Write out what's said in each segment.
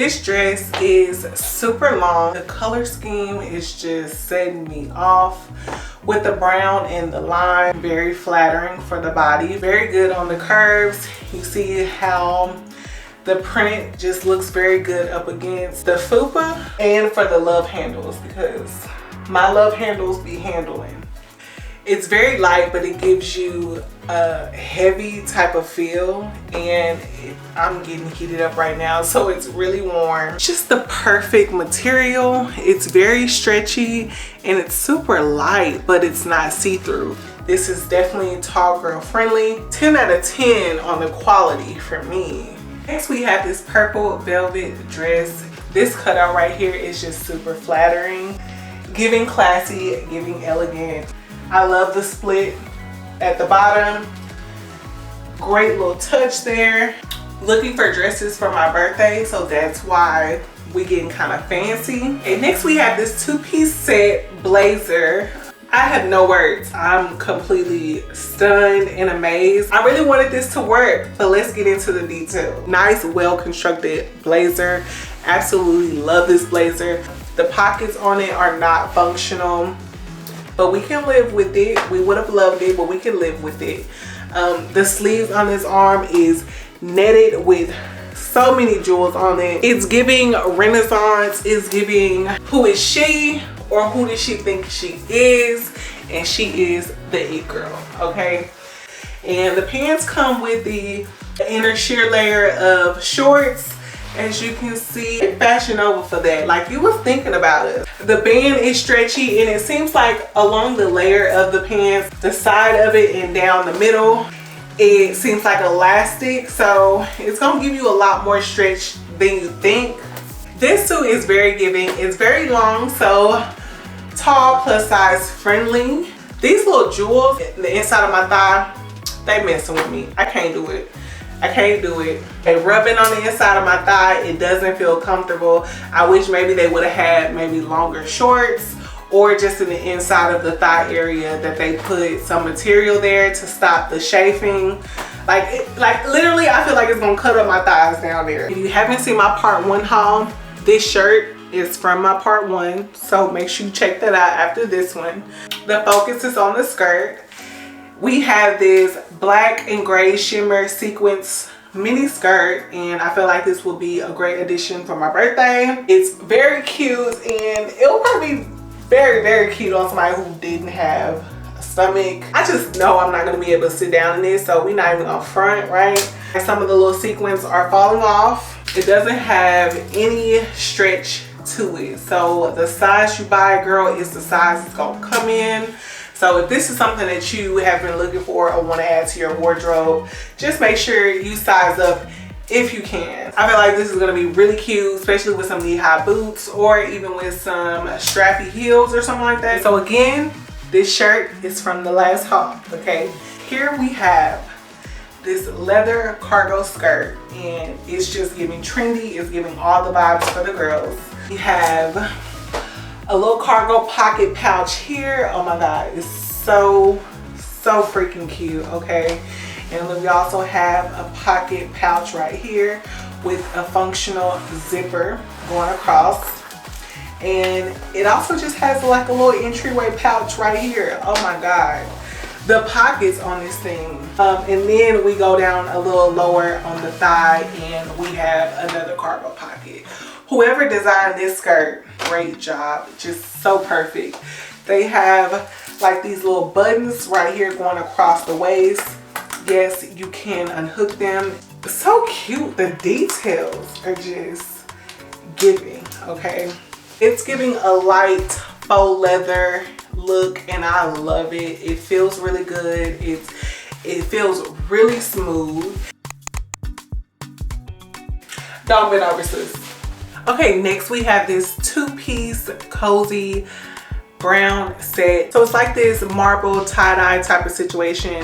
This dress is super long. The color scheme is just setting me off with the brown and the lime. Very flattering for the body. Very good on the curves. You see how the print just looks very good up against the fupa, and for the love handles, because my love handles be handling. It's very light, but it gives you a heavy type of feel, and I'm getting heated up right now, so it's really warm. Just the perfect material. It's very stretchy and it's super light, but it's not see-through. This is definitely tall girl friendly. 10 out of 10 on the quality for me. Next we have this purple velvet dress. This cutout right here is just super flattering, giving classy, giving elegant. I love the split at the bottom. Great little touch there. Looking for dresses for my birthday, so that's why we getting kind of fancy. And next we have this two-piece set blazer. I have no words. I'm completely stunned and amazed. I really wanted this to work, but let's get into the detail. Nice, well-constructed blazer. Absolutely love this blazer. The pockets on it are not functional, but we can live with it. We would have loved it, but we can live with it. The sleeves on this arm is netted with so many jewels on it. It's giving Renaissance. It's giving who is she, or who does she think she is, and she is the it girl, okay? And the pants come with the inner sheer layer of shorts. As you can see, Fashion Nova for that. Like, you was thinking about it. The band is stretchy, and it seems like along the layer of the pants, the side of it and down the middle, it seems like elastic. So it's gonna give you a lot more stretch than you think. This too is very giving. It's very long, so tall, plus size friendly. These little jewels, the inside of my thigh, they messing with me. I can't do it. I can't do it. They rubbing on the inside of my thigh. It doesn't feel comfortable. I wish maybe they would have had maybe longer shorts, or just in the inside of the thigh area that they put some material there to stop the chafing. Like literally, I feel like it's gonna cut up my thighs down there. If you haven't seen my part 1 haul, this shirt is from my part 1, so make sure you check that out after this one. The focus is on the skirt. We have this black and gray shimmer sequence mini skirt, and I feel like this will be a great addition for my birthday. It's very cute, and it will probably be very, very cute on somebody who didn't have a stomach. I just know I'm not going to be able to sit down in this, so we're not even on front, right? And some of the little sequins are falling off. It doesn't have any stretch to it, so the size you buy, girl, is the size it's going to come in. So if this is something that you have been looking for or want to add to your wardrobe, just make sure you size up if you can. I feel like this is going to be really cute, especially with some knee-high boots, or even with some strappy heels or something like that. So again, this shirt is from the last haul, okay? Here we have this leather cargo skirt, and it's just giving trendy. It's giving all the vibes for the girls. We have a little cargo pocket pouch here. Oh my god, it's so freaking cute, okay? And then we also have a pocket pouch right here with a functional zipper going across, and it also just has like a little entryway pouch right here. Oh my god, the pockets on this thing. And then we go down a little lower on the thigh, and we have another cargo pocket. Whoever designed this skirt, great job. Just so perfect. They have like these little buttons right here going across the waist. Yes, you can unhook them. So cute. The details are just giving, okay? It's giving a light faux leather look, and I love it. It feels really good. It feels really smooth. Don't bend over, sis. Okay, next we have this two-piece cozy brown set. So it's like this marble tie-dye type of situation.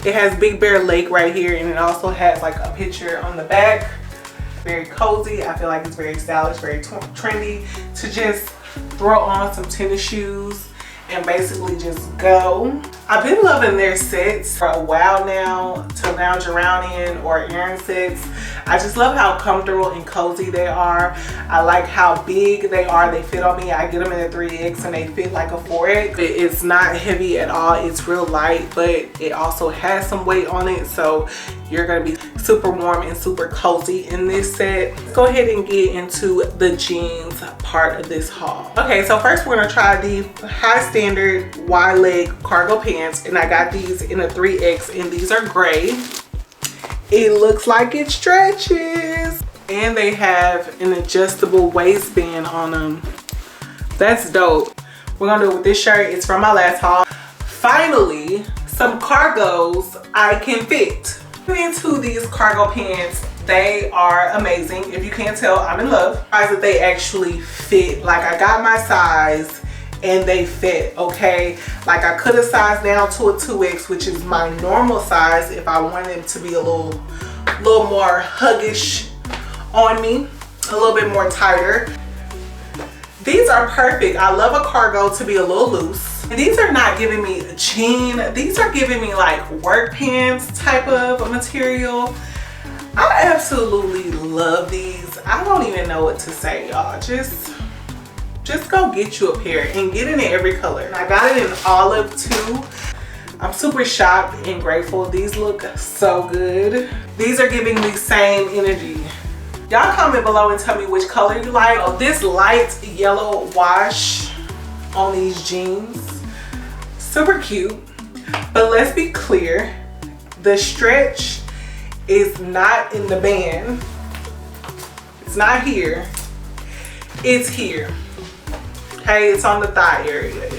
It has Big Bear Lake right here, and it also has like a picture on the back. Very cozy. I feel like it's very stylish, very trendy to just throw on some tennis shoes and basically just go. I've been loving their sets for a while now to lounge around in, or errand sets. I just love how comfortable and cozy they are. I like how big they are. They fit on me. I get them in a 3X and they fit like a 4X. It's not heavy at all. It's real light, but it also has some weight on it. So you're gonna be super warm and super cozy in this set. Let's go ahead and get into the jeans part of this haul. Okay, so first we're gonna try the high standard wide leg cargo pants, and I got these in a 3X, and these are gray. It looks like it stretches, and they have an adjustable waistband on them. That's dope. We're gonna do it with this shirt. It's from my last haul. Finally, some cargos I can fit into these cargo pants. They are amazing. If you can't tell, I'm in love. That they actually fit. Like, I got my size and they fit, okay? Like, I could have sized down to a 2X, which is my normal size if I wanted it to be a little more huggish on me, a little bit more tighter. These are perfect. I love a cargo to be a little loose. And these are not giving me a jean. These are giving me like work pants type of material. I absolutely love these. I don't even know what to say, y'all. Just go get you a pair and get in every color. And I got it in olive too. I'm super shocked and grateful. These look so good. These are giving me same energy. Y'all comment below and tell me which color you like. Oh, this light yellow wash on these jeans, super cute. But let's be clear, the stretch is not in the band. It's not here. It's here. Okay, it's on the thigh area.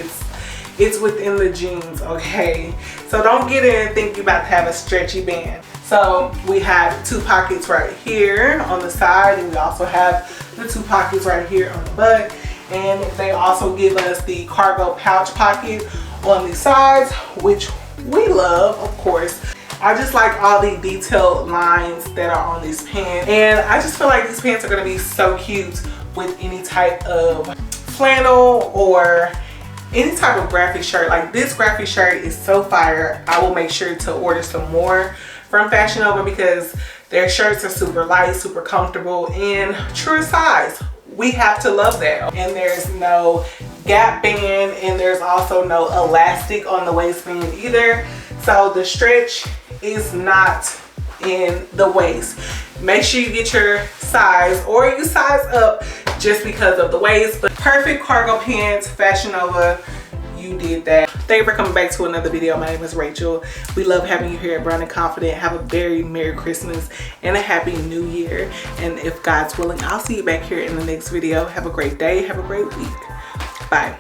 It's within the jeans, okay? So don't get in and think you're about to have a stretchy band. So we have 2 pockets right here on the side, and we also have the 2 pockets right here on the butt. And they also give us the cargo pouch pocket on the sides, which we love, of course. I just like all the detailed lines that are on these pants. And I just feel like these pants are gonna be so cute with any type of flannel or any type of graphic shirt. Like, this graphic shirt is so fire. I will make sure to order some more from Fashion Nova because their shirts are super light, super comfortable, and true size. We have to love that. And there's no gap band, and there's also no elastic on the waistband either. So the stretch is not in the waist. Make sure you get your size, or you size up just because of the waist. But perfect cargo pants, Fashion Nova, you did that. Thank you for coming back to another video. My name is Rachel. We love having you here at Brown and Confident. Have a very Merry Christmas and a Happy New Year. And if God's willing, I'll see you back here in the next video. Have a great day. Have a great week. Bye.